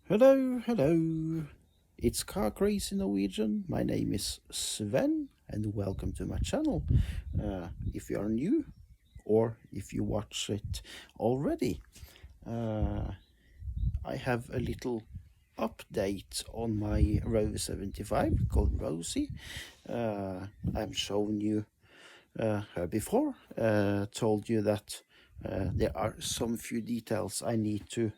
Hello, hello. It's Car Crazy Norwegian. My name is Sven, and welcome to my channel. If you are new, or if you watch it already, I have a little update on my Rover 75 called Rosie. I've shown you her before, told you that there are some few details I need to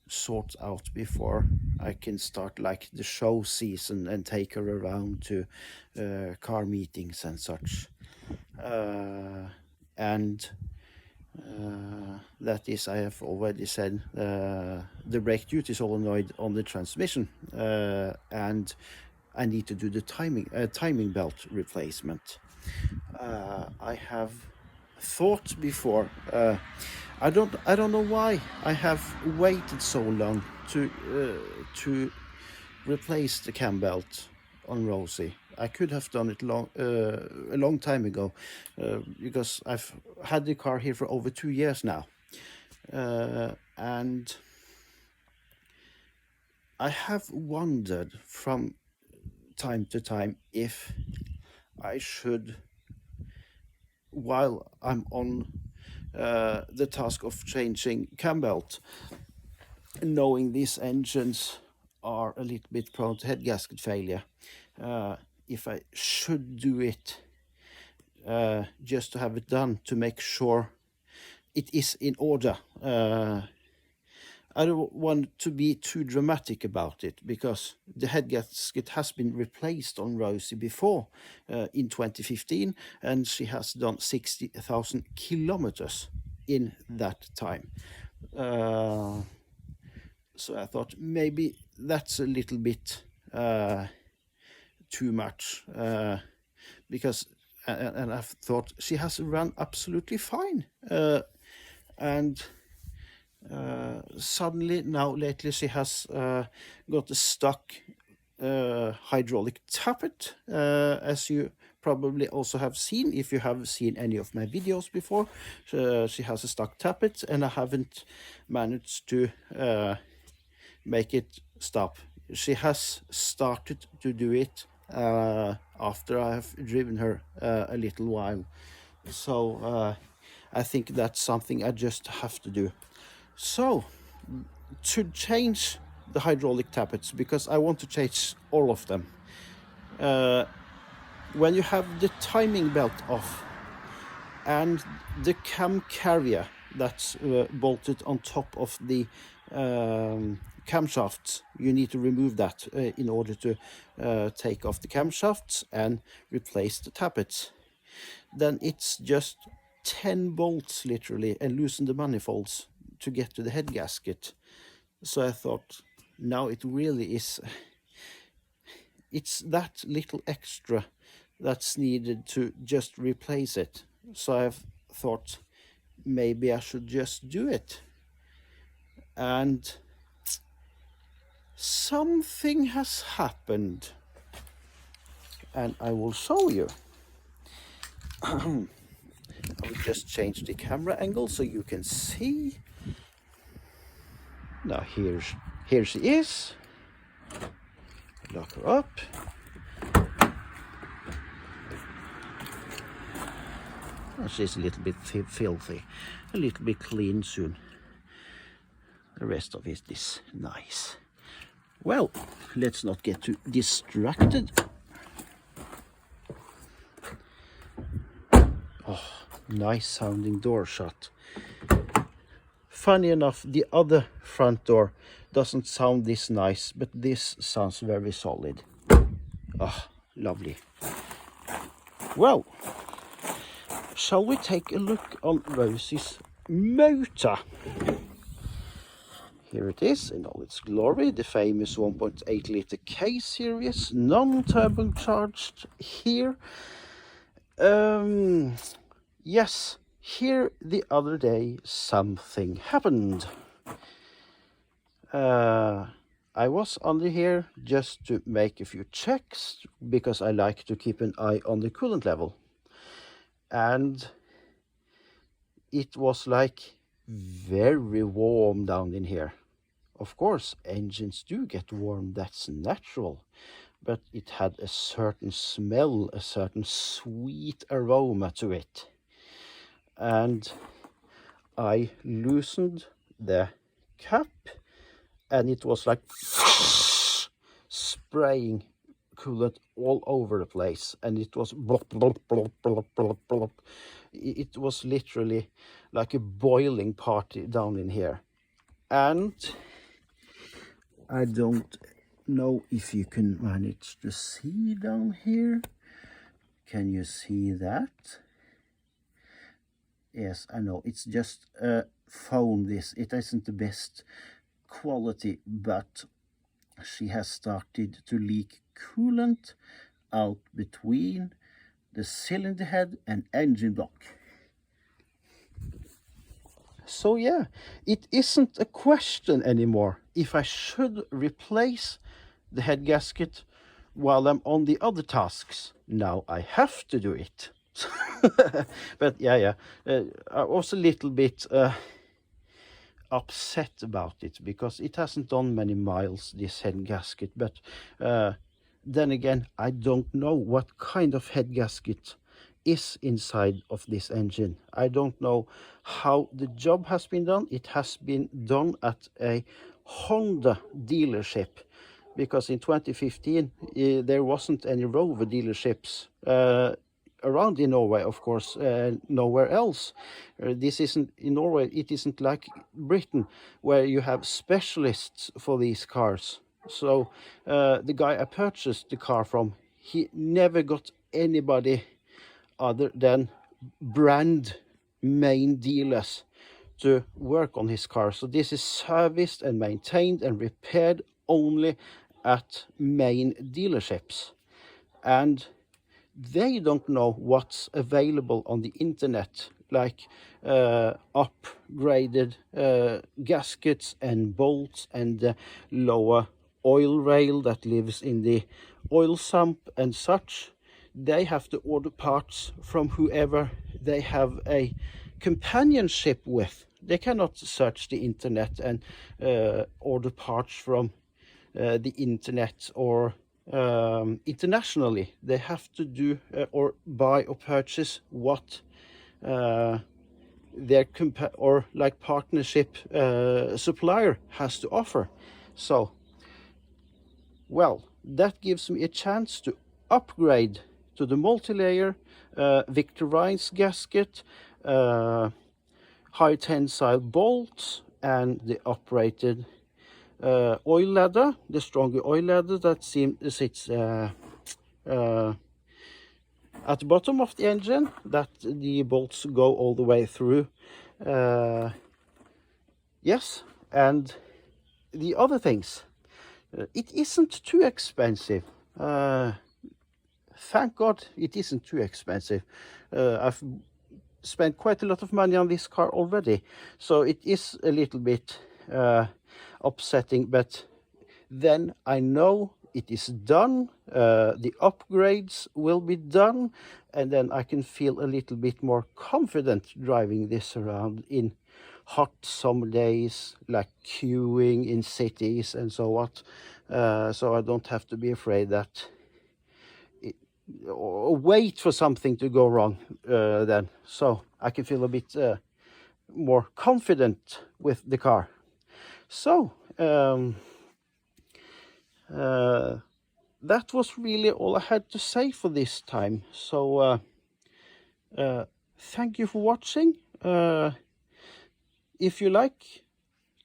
sort out before I can start like the show season and take her around to car meetings and such. And that is, I have already said, the brake duty solenoid on the transmission, and I need to do the timing belt replacement. I have thought before. I don't know why I have waited so long to replace the cam belt on Rosie. I could have done it a long time ago, because I've had the car here for over 2 years now, and I have wondered from time to time if I should, while I'm on the task of changing cam belt, knowing these engines are a little bit prone to head gasket failure, if I should do it just to have it done to make sure it is in order. I don't want to be too dramatic about it, because the head gasket has been replaced on Rosie before, in 2015, and she has done 60,000 kilometers in that time. So I thought maybe that's a little bit too much, because and I've thought she has run absolutely fine, and suddenly now lately she has got a stuck hydraulic tappet, as you probably also have seen if you have seen any of my videos before. She has a stuck tappet, and I haven't managed to make it stop. She has started to do it after I have driven her a little while, so I think that's something I just have to do. So, to change the hydraulic tappets, because I want to change all of them, when you have the timing belt off and the cam carrier that's bolted on top of the camshafts, you need to remove that in order to take off the camshafts and replace the tappets. Then it's just 10 bolts literally, and loosen the manifolds to get to the head gasket. So I thought, now it really is, it's that little extra that's needed to just replace it. So I've thought maybe I should just do it. And something has happened, and I will show you. I will just change the camera angle so you can see. Now here she is. Lock her up. Oh, she's a little bit filthy, a little bit clean soon. The rest of it is nice. Well, let's not get too distracted. Oh, nice sounding door shut. Funny enough, the other front door doesn't sound this nice, but this sounds very solid. Oh, lovely. Well, shall we take a look on Rosie's motor? Here it is in all its glory, the famous 1.8 litre K series, non-turbocharged here. Yes, here the other day something happened. I was under here just to make a few checks, because I like to keep an eye on the coolant level. And it was like very warm down in here. Of course, engines do get warm, that's natural, but it had a certain smell, a certain sweet aroma to it. And I loosened the cap, and it was like spraying coolant all over the place, and it was blop, blop, blop, blop, blop, blop. It was literally like a boiling party down in here. And I don't know if you can manage to see down here. Can you see that? Yes, I know, it's just foam. It isn't the best quality, but she has started to leak coolant out between the cylinder head and engine block. So yeah, it isn't a question anymore if I should replace the head gasket while I'm on the other tasks. Now I have to do it. But yeah, I was a little bit upset about it because it hasn't done many miles, this head gasket. But then again, I don't know what kind of head gasket is inside of this engine. I don't know how the job has been done. It has been done at a Honda dealership, because in 2015 there wasn't any Rover dealerships around in Norway, of course, nowhere else. This isn't in Norway. It isn't like Britain, where you have specialists for these cars. So the guy I purchased the car from, he never got anybody other than brand main dealers to work on his car. So this is serviced and maintained and repaired only at main dealerships, and they don't know what's available on the internet, like upgraded gaskets and bolts and the lower oil rail that lives in the oil sump and such. They have to order parts from whoever they have a companionship with. They cannot search the internet and order parts from the internet or internationally. They have to do or buy or purchase what their partnership supplier has to offer. So, well, that gives me a chance to upgrade to the multi-layer Victor Rein's gasket, high tensile bolts, and the operated oil ladder, the stronger oil ladder that sits at the bottom of the engine, that the bolts go all the way through. Yes, and the other things. It isn't too expensive. Thank God it isn't too expensive. I've spent quite a lot of money on this car already, so it is a little bit upsetting, but then I know it is done, the upgrades will be done, and then I can feel a little bit more confident driving this around in hot summer days, like queuing in cities and so on. So I don't have to be afraid that or wait for something to go wrong then. So I can feel a bit more confident with the car. So that was really all I had to say for this time. So thank you for watching. If you like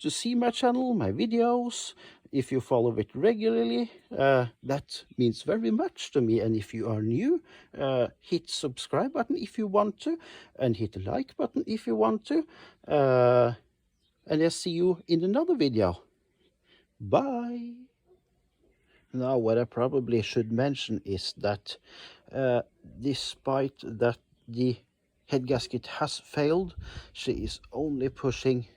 to see my channel, my videos, if you follow it regularly, that means very much to me. And if you are new, hit subscribe button if you want to, and hit the like button if you want to. And I'll see you in another video. Bye. Now, what I probably should mention is that despite that the head gasket has failed, she is only pushing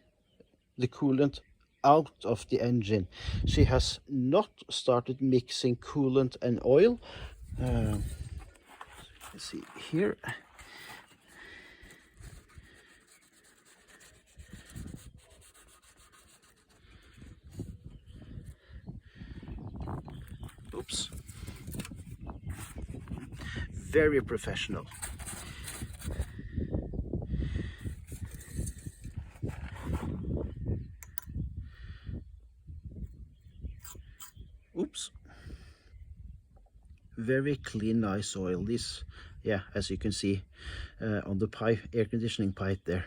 the coolant out of the engine. She has not started mixing coolant and oil. Let's see here. caps. Very professional. Oops. Very clean, nice oil. This, yeah, as you can see on the pipe, air conditioning pipe there,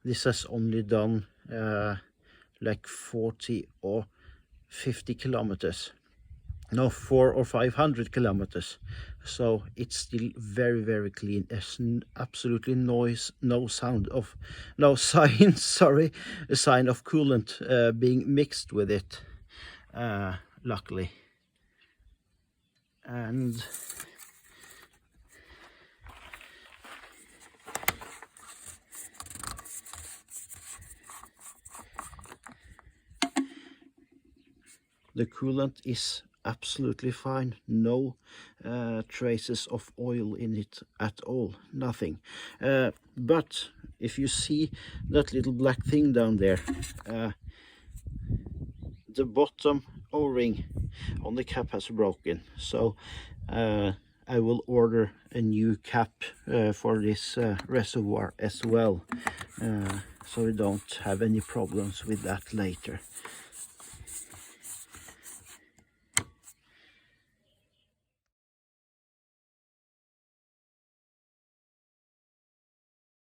this has only done like 40 or 50 kilometers. No, 400 or 500 kilometers. So it's still very, very clean. There's absolutely no sound of, no sign, sorry, a sign of coolant being mixed with it, luckily. And the coolant is absolutely fine. No traces of oil in it at all, nothing. But if you see that little black thing down there, the bottom O-ring on the cap has broken, so I will order a new cap for this reservoir as well, so we don't have any problems with that later.